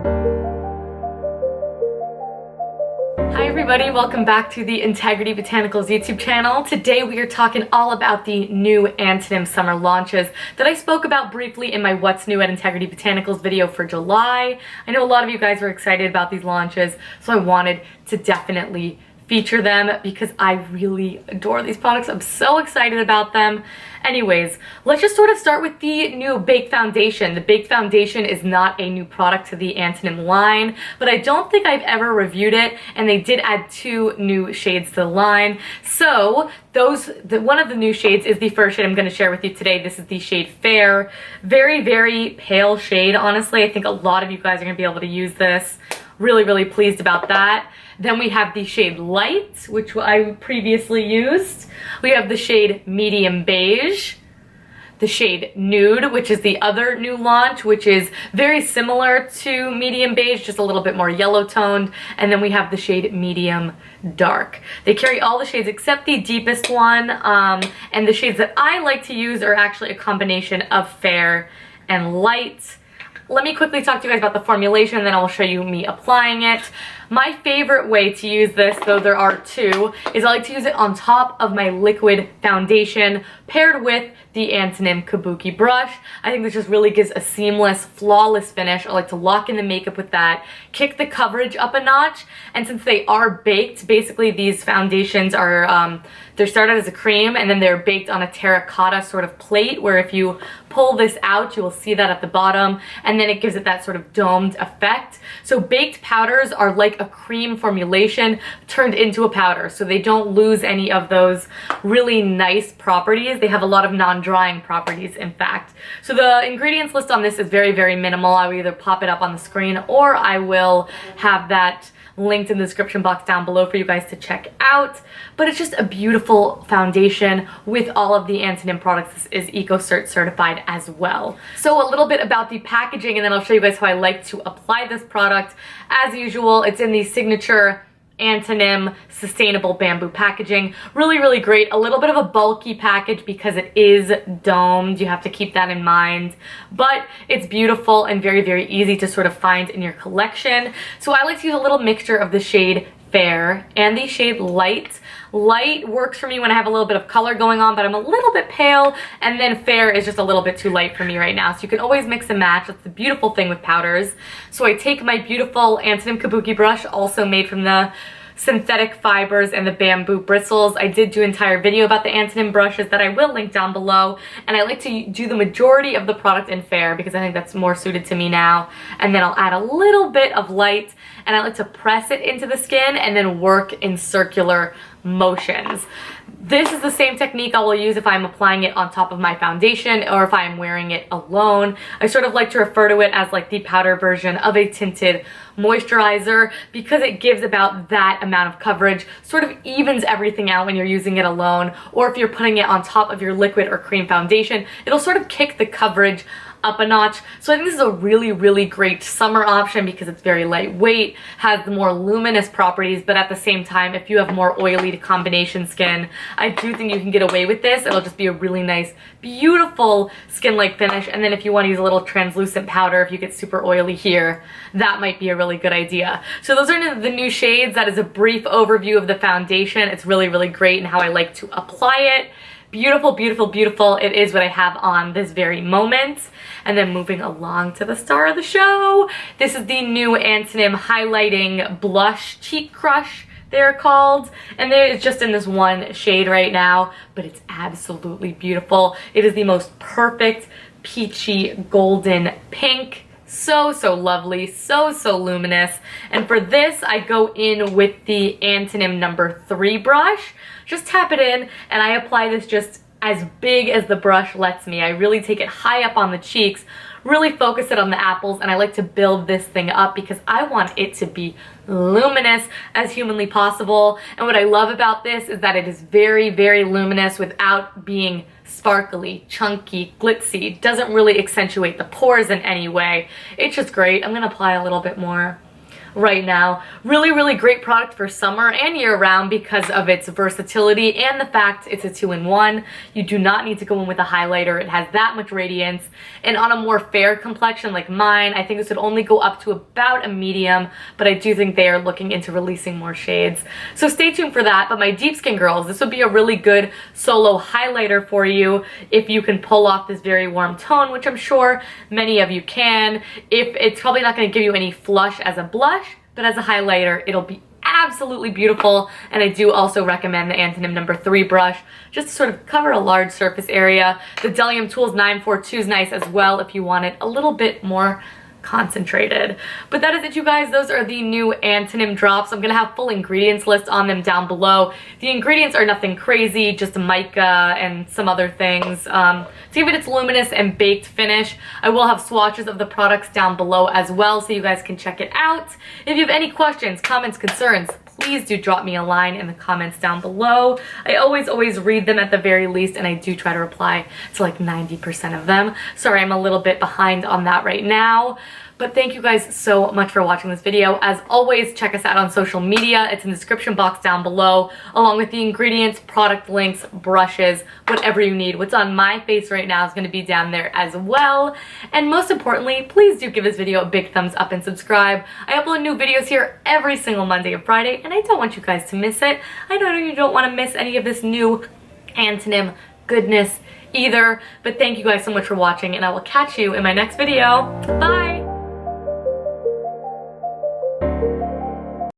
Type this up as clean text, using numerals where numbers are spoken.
Hi everybody, welcome back to the Integrity Botanicals YouTube channel. Today we are talking all about the new Antonym Summer launches that I spoke about briefly in my What's New at Integrity Botanicals video for July. I know a lot of you guys were excited about these launches, so I wanted to definitely feature them because I really adore these products. I'm so excited about them. Anyways, let's just sort of start with the new Baked Foundation. The Baked Foundation is not a new product to the Antonym line, but I don't think I've ever reviewed it, and they did add 2 new shades to the line. So one of the new shades is the first shade I'm going to share with you today. This is the shade Fair. Very, very pale shade, honestly. I think a lot of you guys are going to be able to use this. Really, really pleased about that. Then we have the shade Light, which I previously used. We have the shade Medium Beige, the shade Nude, which is the other new launch, which is very similar to Medium Beige, just a little bit more yellow toned. And then we have the shade Medium Dark. They carry all the shades except the deepest one, and the shades that I like to use are actually a combination of Fair and Light. Let me quickly talk to you guys about the formulation, and then I will show you me applying it. My favorite way to use this, though there are 2, is I like to use it on top of my liquid foundation paired with the Antonym Kabuki brush. I think this just really gives a seamless, flawless finish. I like to lock in the makeup with that, kick the coverage up a notch, and since they are baked, basically these foundations are, they're started as a cream and then they're baked on a terracotta sort of plate where if you pull this out, you will see that at the bottom, and then it gives it that sort of domed effect. So baked powders are like a cream formulation turned into a powder, so they don't lose any of those really nice properties. They have a lot of non-drying properties, in fact. So the ingredients list on this is very, very minimal. I will either pop it up on the screen or I will have that linked in the description box down below for you guys to check out. But it's just a beautiful foundation with all of the Antonym products. This is EcoCert certified as well. So a little bit about the packaging, and then I'll show you guys how I like to apply this product. As usual, it's in the signature Antonym sustainable bamboo packaging. Really, really great. A little bit of a bulky package because it is domed. You have to keep that in mind. But it's beautiful and very, very easy to sort of find in your collection. So I like to use a little mixture of the shade Fair and the shade Light. Light works for me when I have a little bit of color going on, but I'm a little bit pale, and then Fair is just a little bit too light for me right now. So you can always mix and match. That's the beautiful thing with powders. So I take my beautiful Antonym Kabuki brush, also made from the synthetic fibers and the bamboo bristles. I did do an entire video about the Antonym brushes that I will link down below, and I like to do the majority of the product in Fair because I think that's more suited to me now. And then I'll add a little bit of Light, and I like to press it into the skin and then work in circular motions. This is the same technique I will use if I'm applying it on top of my foundation or if I'm wearing it alone. I sort of like to refer to it as like the powder version of a tinted moisturizer because it gives about that amount of coverage, sort of evens everything out when you're using it alone, or if you're putting it on top of your liquid or cream foundation, it'll sort of kick the coverage up a notch. So I think this is a really, really great summer option because it's very lightweight, has the more luminous properties, but at the same time, if you have more oily to combination skin, I do think you can get away with this. It'll just be a really nice, beautiful skin-like finish. And then if you want to use a little translucent powder, if you get super oily here, that might be a really good idea. So those are the new shades. That is a brief overview of the foundation. It's really, really great and how I like to apply it. Beautiful, beautiful, beautiful. It is what I have on this very moment. And then moving along to the star of the show. This is the new Antonym Highlighting Blush Cheek Crush, they're called. And it's just in this one shade right now, but it's absolutely beautiful. It is the most perfect peachy golden pink. So, so lovely, so, so luminous. And for this, I go in with the Antonym number 3 brush. Just tap it in, and I apply this just as big as the brush lets me. I really take it high up on the cheeks, really focus it on the apples, and I like to build this thing up because I want it to be luminous as humanly possible. And what I love about this is that it is very, very luminous without being sparkly, chunky, glitzy. It doesn't really accentuate the pores in any way. It's just great. I'm gonna apply a little bit more right now. Really, really great product for summer and year-round because of its versatility and the fact it's a 2-in-1. You do not need to go in with a highlighter. It has that much radiance. And on a more fair complexion like mine, I think this would only go up to about a medium, but I do think they are looking into releasing more shades. So stay tuned for that. But my deep skin girls, this would be a really good solo highlighter for you if you can pull off this very warm tone, which I'm sure many of you can. If it's probably not going to give you any flush as a blush, but as a highlighter, it'll be absolutely beautiful. And I do also recommend the Antonym No. 3 brush just to sort of cover a large surface area. The Delium Tools 942 is nice as well if you want it a little bit more concentrated. But that is it, you guys. Those are the new Antonym drops. I'm gonna have full ingredients list on them down below. The ingredients are nothing crazy, just mica and some other things to give it its luminous and baked finish. I will have swatches of the products down below as well, so you guys can check it out. If you have any questions, comments, concerns, please do drop me a line in the comments down below. I always read them at the very least, and I do try to reply to like 90% of them. Sorry, I'm a little bit behind on that right now. But thank you guys so much for watching this video. As always, check us out on social media. It's in the description box down below, along with the ingredients, product links, brushes, whatever you need. What's on my face right now is going to be down there as well. And most importantly, please do give this video a big thumbs up and subscribe. I upload new videos here every single Monday and Friday, and I don't want you guys to miss it. I know you don't want to miss any of this new Antonym goodness either. But thank you guys so much for watching, and I will catch you in my next video. Bye!